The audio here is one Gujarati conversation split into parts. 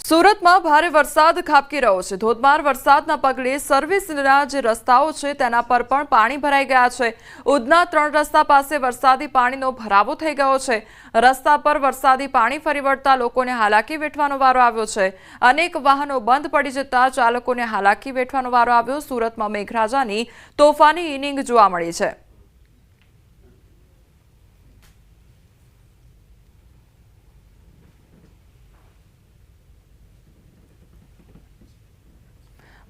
સુરતમાં ભારે વરસાદ ખાબકી રહ્યો છે। ધોધમાર વરસાદના પગલે સર્વિસના જે રસ્તાઓ છે તેના પર પણ પાણી ભરાઈ ગયા છે। ઉધના 3 રસ્તા પાસે વરસાદી પાણીનો ભરાવો થઈ ગયો છે। રસ્તા પર વરસાદી પાણી ફરી વળતા લોકોને હાલાકી વેઠવાનો વારો આવ્યો છે। અનેક વાહનો બંધ પડી જતા ચાલકોને હાલાકી વેઠવાનો વારો આવ્યો। સુરતમાં મેઘરાજાની તોફાની ઇનિંગ જોવા મળી છે।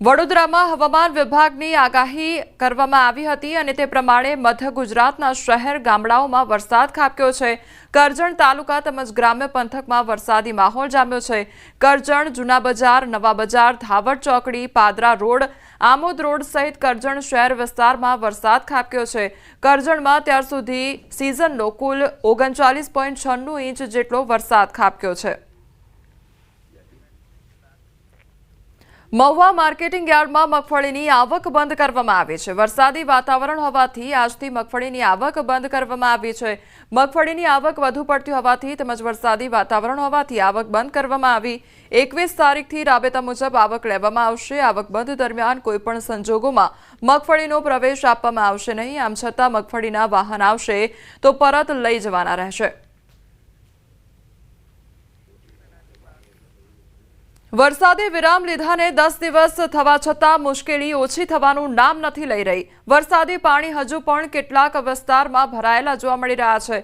વડોદરામાં હવામાન વિભાગની આગાહી કરવામાં આવી હતી અને તે પ્રમાણે મધ્ય ગુજરાતના શહેર ગામડાઓમાં વરસાદ ખાબક્યો છે। કરજણ તાલુકા તેમજ ગ્રામ્ય પંથકમાં વરસાદી માહોલ જામ્યો છે। કરજણ, જૂના બજાર, નવા બજાર, ધાવડ ચોકડી, પાદરા રોડ, આમોદ રોડ સહિત કરજણ શહેર વિસ્તારમાં વરસાદ ખાબક્યો છે। કરજણમાં ત્યાર સુધી સિઝનનો કુલ 39.96 ઇંચ જેટલો વરસાદ ખાબક્યો છે। મહુવા માર્કેટિંગ યાર્ડમાં મગફળીની આવક બંધ કરવામાં આવી છે। વરસાદી વાતાવરણ હોવાથી આજથી મગફળીની આવક બંધ કરવામાં આવી છે। મગફળીની આવક વધુ પડતી હોવાથી તેમજ વરસાદી વાતાવરણ હોવાથી આવક બંધ કરવામાં આવી। 21 તારીખથી રાબેતા મુજબ આવક લેવામાં આવશે। આવક બંધ દરમિયાન કોઈપણ સંજોગોમાં મગફળીનો પ્રવેશ આપવામાં આવશે નહીં। આમ છતાં મગફળીના વાહન આવશે તો પરત લઈ જવાના રહેશે। વરસાદે વિરામ લીધાને 10 દિવસ થવા છતાં મુશ્કેલી ઓછી થવાનું નામ નથી લઈ રહી। વરસાદી પાણી હજુ પણ કેટલાક વિસ્તારમાં ભરાયેલા જોવા મળી રહ્યા છે।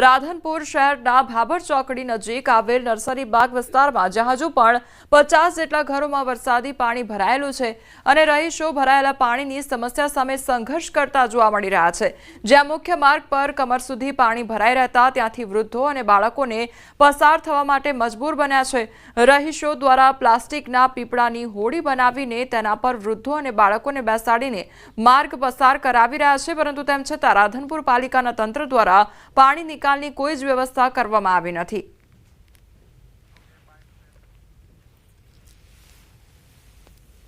રાધનપુર શહેરના ભાભર ચોકડી નજીક આવેલ નર્સરી બાગ વિસ્તારમાં જ્યાં હજુ પણ 50 જેટલા ઘરોમાં વરસાદી પાણી ભરાયેલું છે અને રહીશો ભરાયેલા પાણીની સમસ્યા સામે સંઘર્ષ કરતા જોવા મળી રહ્યા છે। જ્યાં મુખ્ય માર્ગ પર કમર સુધી પાણી ભરાઈ રહેતા ત્યાંથી વૃદ્ધો અને બાળકોને પસાર થવા માટે મજબૂર બન્યા છે। રહીશો દ્વારા પ્લાસ્ટિકના પીપળાની હોડી બનાવીને તેના પર વૃદ્ધો અને બાળકોને બેસાડીને માર્ગ પસાર કરાવી રહ્યા છે, પરંતુ તેમ છતાં રાધનપુર પાલિકાના તંત્ર દ્વારા પાણી નિકાલની કોઈ જ વ્યવસ્થા કરવામાં આવી નથી।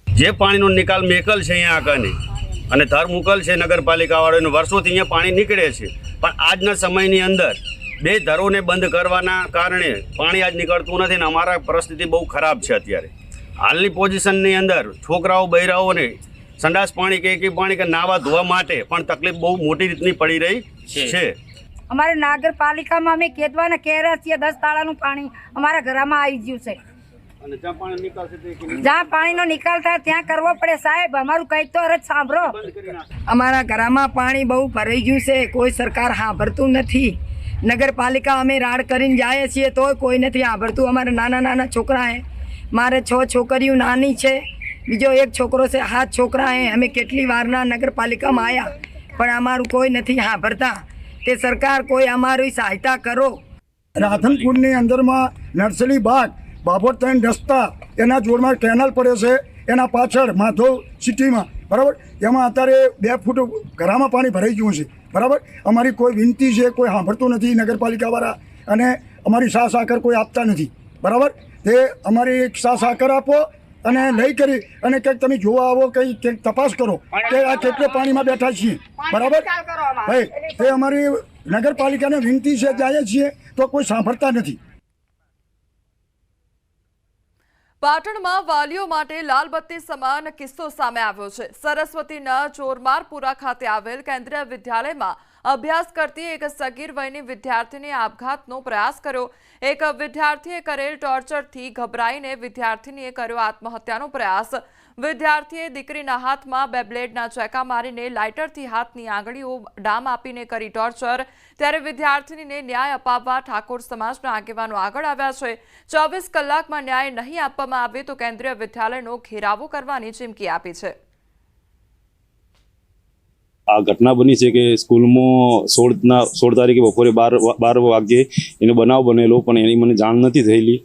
જે પાણીનો નિકાલ મેકલ છે અહીંયા આગળની અને ધરમુકલ છે નગરપાલિકાવાળાનું વર્ષોથી અહીંયા પાણી નીકળે છે, પણ આજના સમયની અંદર 2 ધરોને બંધ કરવાના કારણે પાણી આજ નીકળતું નથી અને અમારા પરિસ્થિતિ બહુ ખરાબ છે। અત્યારે હાલની પોઝિશનની અંદર છોકરાઓ બૈરાઓને સંડાસ પાણી કે પાણી કે નાવા ધોવા માટે પણ તકલીફ બહુ મોટી રીતની પડી રહી છે। અમારે નગરપાલિકામાં અમે કેદવાના કહેરા છીએ 10 તાળાનું પાણી અમારા ઘરમાં આવી ગયું છે અને જ્યાં પાણીનો નિકાલ થાય ત્યાં કરવો પડે। સાહેબ અમારું કંઈક તો અરજ સાંભળો। અમારા ઘરમાં પાણી બહુ ભરાઈ ગયું છે, કોઈ સરકાર સાંભળતું નથી। નગરપાલિકા અમે રાડ કરીને જઈએ છીએ તો કોઈ નથી સાંભળતું। અમારે નાના નાના છોકરા હે, મારે 6 છોકરીઓ નાની છે, બીજો 1 છોકરો છે, 7 છોકરા હે। અમે કેટલી વારના નગરપાલિકામાં આવ્યા પણ અમારું કોઈ નથી સાંભળતા। તે સરકાર કોઈ અમારી સહાયતા કરો। રાધનપુરની અંદરમાં નર્સરી બાગ, બાબર 3 રસ્તા, એના જોડમાં કેનાલ પડે છે, એના પાછળ માધવ સિટીમાં બરાબર, એમાં અત્યારે 2 ફૂટ ઘરામાં પાણી ભરાઈ ગયું છે બરાબર। અમારી કોઈ વિનંતી છે, કોઈ સાંભળતું નથી નગરપાલિકાવાળા અને અમારી સાહ સાકર કોઈ આપતા નથી બરાબર। તે અમારી સાહ સાકર આપો અને લઈ કરી અને કંઈક તમે જોવા આવો, કંઈક તપાસ કરો કે આ કેટલે પાણીમાં બેઠા છીએ બરાબર ભાઈ। તે અમારી નગરપાલિકાને વિનંતી છે, જાય છીએ તો કોઈ સાંભળતા નથી। પાટણમાં વાલીઓ માટે લાલબત્તી સમાન કિસ્સો સામે આવ્યો છે। સરસ્વતીના ચોરમારપુરા ખાતે આવેલ કેન્દ્રીય વિદ્યાલયમાં અભ્યાસ કરતી એક સગીર વયની વિદ્યાર્થીને આપઘાતનો પ્રયાસ કર્યો। એક વિદ્યાર્થીએ કરેલ ટોર્ચરથી ગભરાઈને વિદ્યાર્થીનીએ કર્યો આત્મહત્યાનો પ્રયાસ। વિદ્યાર્થીએ દીકરીના હાથમાં 2 બ્લેડના ચેકા મારીને લાઇટરથી હાથની આંગળીઓ ડામ આપીને કરી ટોર્ચર। ત્યારે વિદ્યાર્થીનીને ન્યાય અપાવવા ઠાકોર સમાજના આગેવાનો આગળ આવ્યા છે। 24 કલાકમાં ન્યાય નહીં આપવામાં આવે તો કેન્દ્રીય વિદ્યાલયનો ઘેરાવો કરવાની ચીમકી આપી છે। આ ઘટના બની છે કે સ્કૂલમાં 16 તારીખે બપોરે 12 વાગ્યે એનો બનાવ બનેલો, પણ એની મને જાણ નથી થયેલી।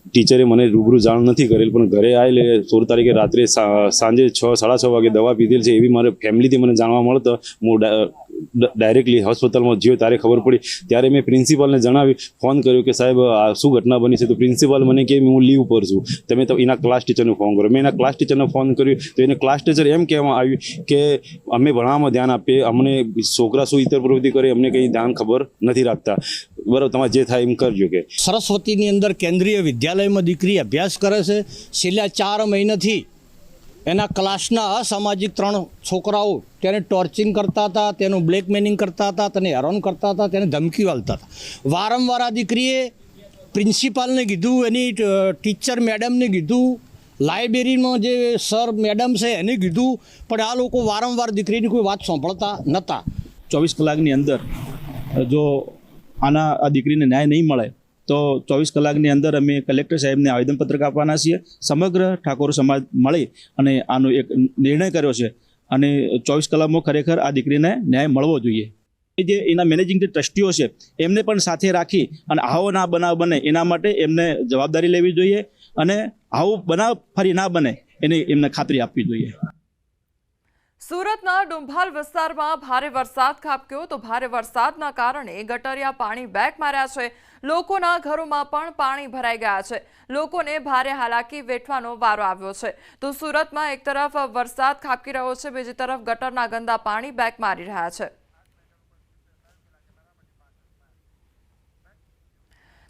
ટીચરે મને રૂબરૂ જાણ નથી કરેલ, પણ ઘરે આવેલે 16 તારીખે રાત્રે સાંજે 6, 6:30 વાગે દવા પીધેલ છે એવી મારે ફેમિલીથી મને જાણવા મળતા હું ડાયરેક્ટલી હોસ્પિટલમાં જ્યો ત્યારે ખબર પડી. ત્યારે મેં પ્રિન્સિપાલને જણાવી, ફોન કર્યો કે સાહેબ આ શું ઘટના બની છે. તો પ્રિન્સિપાલ મને કહે હું લીવ પર છું, તમે તો એના ક્લાસ ટીચરને ફોન કરો. મેં એના ક્લાસ ટીચરને ફોન કર્યો તો એને ક્લાસ ટીચર એમ કહેવામાં આવ્યું કે અમે ભણવામાં ધ્યાન આપીએ, અમને છોકરા શું ઇતર પ્રવૃત્તિ કરે અમને કંઈ ધ્યાન ખબર નથી રાખતા. બરાબર, તમારે જે થાય એમ કરજો. કે સરસ્વતીની અંદર કેન્દ્રીય વિદ્યાલયમાં દીકરી અભ્યાસ કરે છે. છેલ્લા 4 મહિનાથી એના ક્લાસના અસામાજિક 3 છોકરાઓ તેને ટોર્ચિંગ કરતા હતા, તેનું બ્લેકમેલિંગ કરતા હતા, તેને હેરાન કરતા હતા, તેને ધમકીઓ આપતા હતા. વારંવાર આ દીકરીએ પ્રિન્સિપાલને કીધું, એની ટીચર મેડમને કીધું, લાઇબ્રેરીમાં જે સર મેડમ છે એને કીધું, પણ આ લોકો વારંવાર દીકરીની કોઈ વાત સાંભળતા નહોતા. 24 કલાકની અંદર જો આ દીકરીને ન્યાય નહીં મળે તો 24 કલાકની અંદર અમે કલેક્ટર સાહેબને આવેદનપત્રક આપવાના છીએ. સમગ્ર ઠાકોર સમાજ મળી અને આનો એક નિર્ણય કર્યો છે અને 24 કલાકમાં ખરેખર આ દીકરીને ન્યાય મળવો જોઈએ. જે એના મેનેજિંગ જે ટ્રસ્ટીઓ છે એમને પણ સાથે રાખી અને આવો ના બનાવ બને એના માટે એમને જવાબદારી લેવી જોઈએ અને આવો બનાવ ફરી ના બને એમને ખાતરી આપવી જોઈએ. સુરતના ડુંભાલ વિસ્તારમાં ભારે વરસાદ ખાબક્યો તો ભારે વરસાદના કારણે ગટરિયા પાણી બેક માર્યા છે. લોકોના ઘરોમાં પણ પાણી ભરાઈ ગયા છે. લોકોને ભારે હાલાકી વેઠવાનો વારો આવ્યો છે. તો સુરતમાં એક તરફ વરસાદ ખાબકી રહ્યો છે, બીજી તરફ ગટરના ગંદા પાણી બેક મારી રહ્યા છે.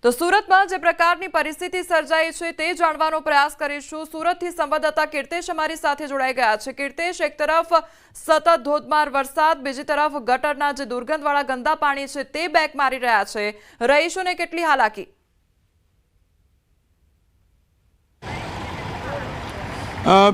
તો સુરતમાં જે પ્રકારની પરિસ્થિતિ સર્જાઈ છે તે જાણવાનો પ્રયાસ કરીશું. સુરતથી સંવાદદાતા કીર્તેશ અમારી સાથે જોડાઈ ગયા છે. કીર્તેશ, એક તરફ સતત ધોધમાર વરસાદ, બીજી તરફ ગટરના જે દુર્ગંધવાળા ગંદા પાણી છે તે બેક મારી રહ્યા છે. રહીશોને કેટલી હાલાકી?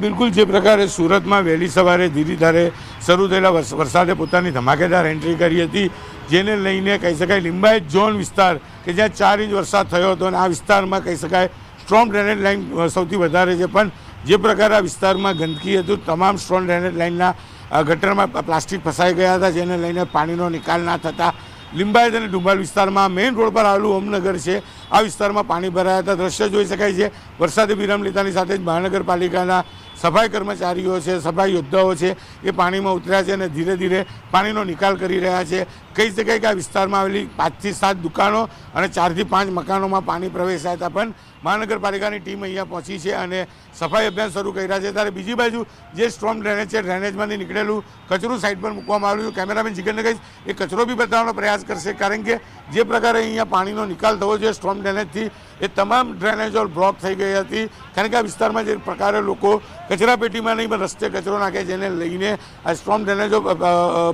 બિલકુલ જે પ્રકારે સુરતમાં વહેલી સવારે ધીરે ધારે શરૂ થયેલા વરસાદે પોતાની ધમાકેદાર એન્ટ્રી કરી હતી, જેને લઈને કહી શકાય લિંબાયત ઝોન વિસ્તાર કે જ્યાં 4 ઇંચ વરસાદ થયો હતો અને આ વિસ્તારમાં કહી શકાય સ્ટ્રોમ ડ્રેનેજ લાઇન સૌથી વધારે છે. પણ જે પ્રકારે આ વિસ્તારમાં ગંદકી હતું, તમામ સ્ટ્રોમ ડ્રેનેજ લાઇનના ગટરમાં પ્લાસ્ટિક ફસાઈ ગયા હતા, જેને લઈને પાણીનો નિકાલ ના થતા લિંબાયત અને ડુંભાલ વિસ્તારમાં મેઇન રોડ પર આવેલું ઓમનગર છે આ વિસ્તારમાં પાણી ભરાયા હતા. દ્રશ્ય જોઈ શકાય છે. વરસાદે વિરામ લીધાની સાથે જ મહાનગરપાલિકાના સફાઈ કર્મચારીઓ છે, સફાઈ યોદ્ધાઓ છે એ પાણીમાં ઉતર્યા છે અને ધીરે ધીરે પાણીનો નિકાલ કરી રહ્યા છે. કહી શકાય કે આ વિસ્તારમાં આવેલી 5 થી 7 દુકાનો અને 4 થી 5 મકાનોમાં પાણી પ્રવેશ્યા હતા. પણ મહાનગરપાલિકાની ટીમ અહીંયા પહોંચી છે અને સફાઈ અભિયાન શરૂ કર્યા છે. ત્યારે બીજી બાજુ જે સ્ટ્રોમ ડ્રેનેજ છે, ડ્રેનેજમાંથી નીકળેલું કચરું સાઈડ પર મૂકવામાં આવ્યું. કેમેરામેન જીગરને કહીશ એ કચરો બી બતાવવાનો પ્રયાસ કરશે, કારણ કે જે પ્રકારે અહીંયા પાણીનો નિકાલ થવો જોઈએ સ્ટ્રોમ ડ્રેનેજથી એ તમામ ડ્રેનેજો બ્લોક થઈ ગઈ હતી. કારણ કે આ વિસ્તારમાં જે પ્રકારે લોકો કચરા પેટીમાં નહીં પણ રસ્તે કચરો નાખે, જેને લઈને આ સ્ટ્રોમ ડ્રેનેજો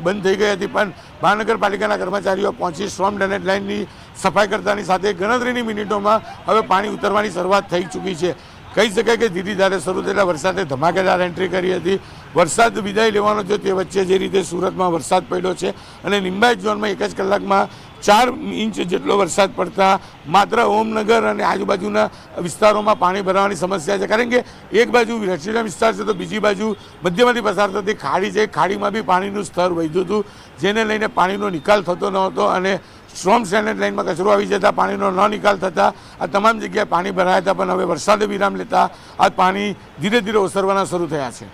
બંધ થઈ ગઈ હતી. પણ મહાનગરપાલિકાના કર્મચારીઓ પહોંચી સ્ટ્રોમ ડ્રેનેજ લાઇનની સફાઈ કરતાની સાથે ગણતરીની મિનિટોમાં હવે પાણી ઉતરવાની શરૂઆત થઈ ચૂકી છે. કહી શકાય કે ધીરે ધારે શરૂ થયેલા વરસાદે ધમાકેદાર એન્ટ્રી કરી હતી. વરસાદ વિદાય લેવાનો છે તે વચ્ચે જે રીતે સુરતમાં વરસાદ પડ્યો છે અને લિંબાયત ઝોનમાં 1 જ કલાકમાં 4 ઇંચ જેટલો વરસાદ પડતા માત્ર ઓમનગર અને આજુબાજુના વિસ્તારોમાં પાણી ભરાવાની સમસ્યા છે. કારણ કે એક બાજુ રેસિડેન્શિયલ વિસ્તાર છે તો બીજી બાજુ મધ્યમાંથી પસાર થતી ખાડી છે. ખાડીમાં બી પાણીનું સ્તર વધ્યું હતું, જેને લઈને પાણીનો નિકાલ થતો નહોતો અને સ્ટ્રોમ ડ્રેનેજ લાઇનમાં કચરો આવી જતા પાણીનો ન નિકાલ થતા આ તમામ જગ્યાએ પાણી ભરાયા હતા. પણ હવે વરસાદે વિરામ લેતા આ પાણી ધીરે ધીરે ઓસરવાના શરૂ થયા છે.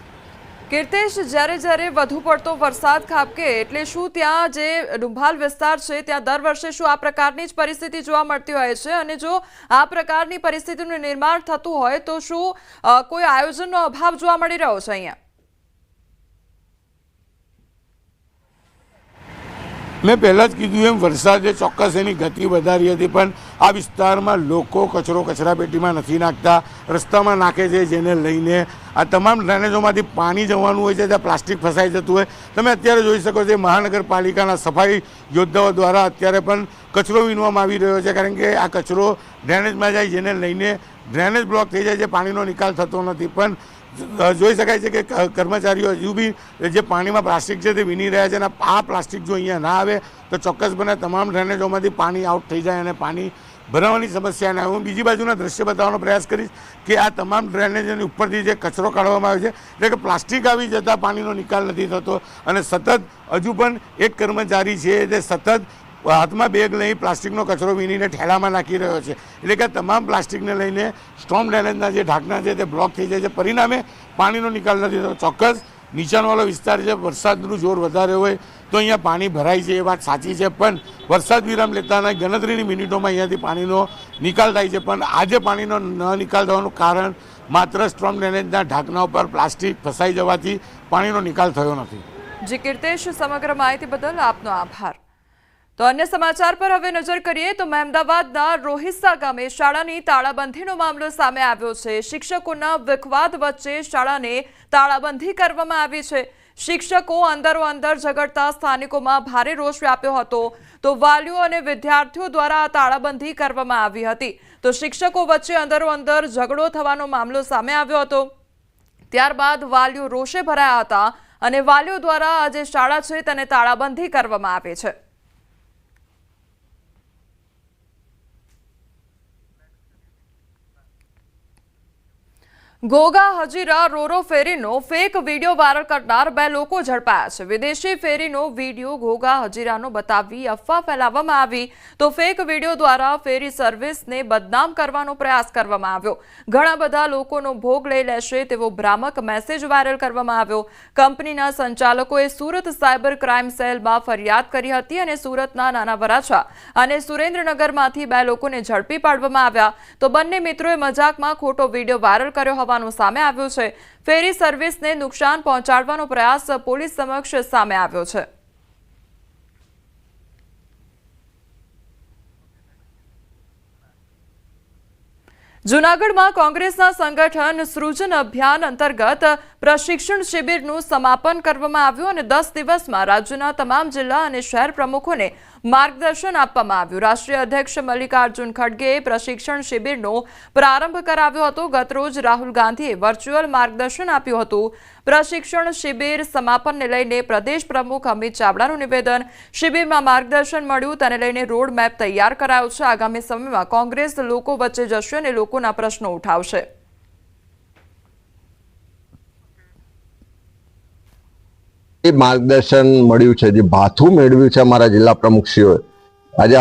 કીર્તેશ, જ્યારે વધુ પડતો વરસાદ ખાબકે એટલે શું ત્યાં જે ડુંભાલ વિસ્તાર છે ત્યાં દર વર્ષે શું આ પ્રકારની જ પરિસ્થિતિ જોવા મળતી હોય છે? અને જો આ પ્રકારની પરિસ્થિતિનું નિર્માણ થતું હોય તો શું કોઈ આયોજનનો અભાવ જોવા મળી રહ્યો છે અહીંયા? મેં પહેલાં જ કીધું એમ વરસાદે ચોક્કસ એની ગતિ વધારી હતી, પણ આ વિસ્તારમાં લોકો કચરો કચરાપેટીમાં નથી નાખતા, રસ્તામાં નાખે છે, જેને લઈને આ તમામ ડ્રેનેજોમાંથી પાણી જવાનું હોય છે, ત્યાં પ્લાસ્ટિક ફસાઈ જતું હોય. તમે અત્યારે જોઈ શકો છો મહાનગરપાલિકાના સફાઈ યોદ્ધાઓ દ્વારા અત્યારે પણ કચરો વીણવામાં આવી રહ્યો છે, કારણ કે આ કચરો ડ્રેનેજમાં જાય, જેને લઈને ડ્રેનેજ બ્લોક થઈ જાય છે, પાણીનો નિકાલ થતો નથી. પણ જોઈ શકાય છે કે કર્મચારીઓ હજુ બી જે પાણીમાં પ્લાસ્ટિક છે તે વીણી રહ્યા છે અને આ પ્લાસ્ટિક જો અહીંયા ના આવે તો ચોક્કસપણે તમામ ડ્રેનેજોમાંથી પાણી આઉટ થઈ જાય અને પાણી ભરાવાની સમસ્યા ના આવે. હું બીજી બાજુના દ્રશ્ય બતાવવાનો પ્રયાસ કરીશ કે આ તમામ ડ્રેનેજની ઉપરથી જે કચરો કાઢવામાં આવે છે એટલે કે પ્લાસ્ટિક આવી જતાં પાણીનો નિકાલ નથી થતો અને સતત હજુ પણ એક કર્મચારી છે તે સતત હાથમાં બેગ લઈ પ્લાસ્ટિકનો કચરો વીણીને ઠેલામાં નાખી રહ્યો છે. એટલે કે તમામ પ્લાસ્ટિકને લઈને સ્ટ્રોમ ડ્રેનેજના જે ઢાંકણા છે તે બ્લોક થઈ જાય છે, પરિણામે પાણીનો નિકાલ નથી થતો. ચોક્કસ નીચાણવાળો વિસ્તાર છે, વરસાદનું જોર વધારે હોય તો અહીંયા પાણી ભરાય છે, એ વાત સાચી છે, પણ વરસાદ વિરામ લેતાના ગણતરીની મિનિટોમાં અહીંયાથી પાણીનો નિકાલ થાય છે. પણ આજે પાણીનો ન નિકાલ થવાનું કારણ માત્ર સ્ટ્રોમ ડ્રેનેજના ઢાંકણા ઉપર પ્લાસ્ટિક ફસાઈ જવાથી પાણીનો નિકાલ થયો નથી. જી કીર્તેશ, સમગ્ર માહિતી બદલ આપનો આભાર. તો અન્ય સમાચાર પર હવે નજર કરીએ તો મહેમદાવાદના રોહિસ્સા ગામે શાળાની તાળાબંધીનો મામલો સામે આવ્યો છે. શિક્ષકોના વિખવાદ વચ્ચે શાળાને તાળાબંધી કરવામાં આવી છે. શિક્ષકો અંદરો અંદર ઝઘડતા સ્થાનિકોમાં ભારે રોષ વ્યાપ્યો હતો. તો વાલીઓ અને વિદ્યાર્થીઓ દ્વારા તાળાબંધી કરવામાં આવી હતી. તો શિક્ષકો વચ્ચે અંદરો અંદર ઝઘડો થવાનો મામલો સામે આવ્યો હતો. ત્યારબાદ વાલીઓ રોષે ભરાયા હતા અને વાલીઓ દ્વારા આજે શાળા છે તેને તાળાબંધી કરવામાં આવી છે. ઘોઘા હજીરા રોરો ફેરીનો ફેક વિડીયો વાયરલ કરનાર 2 લોકો ઝડપાયા છે. વિદેશી ફેરીનો વિડીયો ઘોઘા હજીરાનો બતાવી અફવા ફેલાવવામાં આવી તો ફેક વિડીયો દ્વારા ફેરી સર્વિસને બદનામ કરવાનો પ્રયાસ કરવામાં આવ્યો. ઘણા બધા લોકોનો ભોગ લઈ લેશે તેવો ભ્રામક મેસેજ વાયરલ કરવામાં આવ્યો. કંપનીના સંચાલકોએ સુરત સાયબર ક્રાઇમ સેલમાં ફરિયાદ કરી હતી અને સુરતના નાના વરાછા અને સુરેન્દ્રનગરમાંથી 2 લોકોને ઝડપી પાડવામાં આવ્યા. તો બંને મિત્રોએ મજાકમાં ખોટો વિડીયો વાયરલ કર્યો સામે આવ્યું છે. ફેરી સર્વિસને નુકસાન પહોંચાડવાનો પ્રયાસ પોલીસ સમક્ષ સામે આવ્યો છે. જૂનાગઢમાં કોંગ્રેસના સંગઠન સૃજન અભિયાન અંતર્ગત પ્રશિક્ષણ શિબિરનું સમાપન કરવામાં આવ્યું અને 10 દિવસમાં રાજ્યના તમામ જિલ્લા અને શહેર પ્રમુખોને માર્ગદર્શન આપવામાં આવ્યું. રાષ્ટ્રીય અધ્યક્ષ મલ્લિકાર્જુન ખડગેએ પ્રશિક્ષણ શિબિરનો પ્રારંભ કરાવ્યો હતો. ગતરોજ રાહુલ ગાંધીએ વર્ચ્યુઅલ માર્ગદર્શન આપ્યું હતું. પ્રશિક્ષણ શિબિર સમાપનને લઈને પ્રદેશ પ્રમુખ અમિત ચાવડાનું નિવેદન. શિબિરમાં માર્ગદર્શન મળ્યું તેને લઈને રોડ મેપ તૈયાર કરાયો છે. આગામી સમયમાં કોંગ્રેસ લોકો વચ્ચે જશે અને લોકોના પ્રશ્નો ઉઠાવશે. માર્ગદર્શન મળ્યું છે, જે ભાથું મેળવ્યું છે અમારા જિલ્લા પ્રમુખશ્રીઓએ. આજે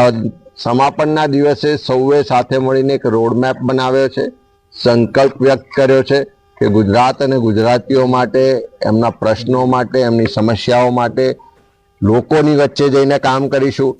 સમાપનના દિવસે સૌએ સાથે મળીને એક રોડમેપ બનાવ્યો છે, સંકલ્પ વ્યક્ત કર્યો છે કે ગુજરાત અને ગુજરાતીઓ માટે, એમના પ્રશ્નો માટે, એમની સમસ્યાઓ માટે લોકોની વચ્ચે જઈને કામ કરીશું.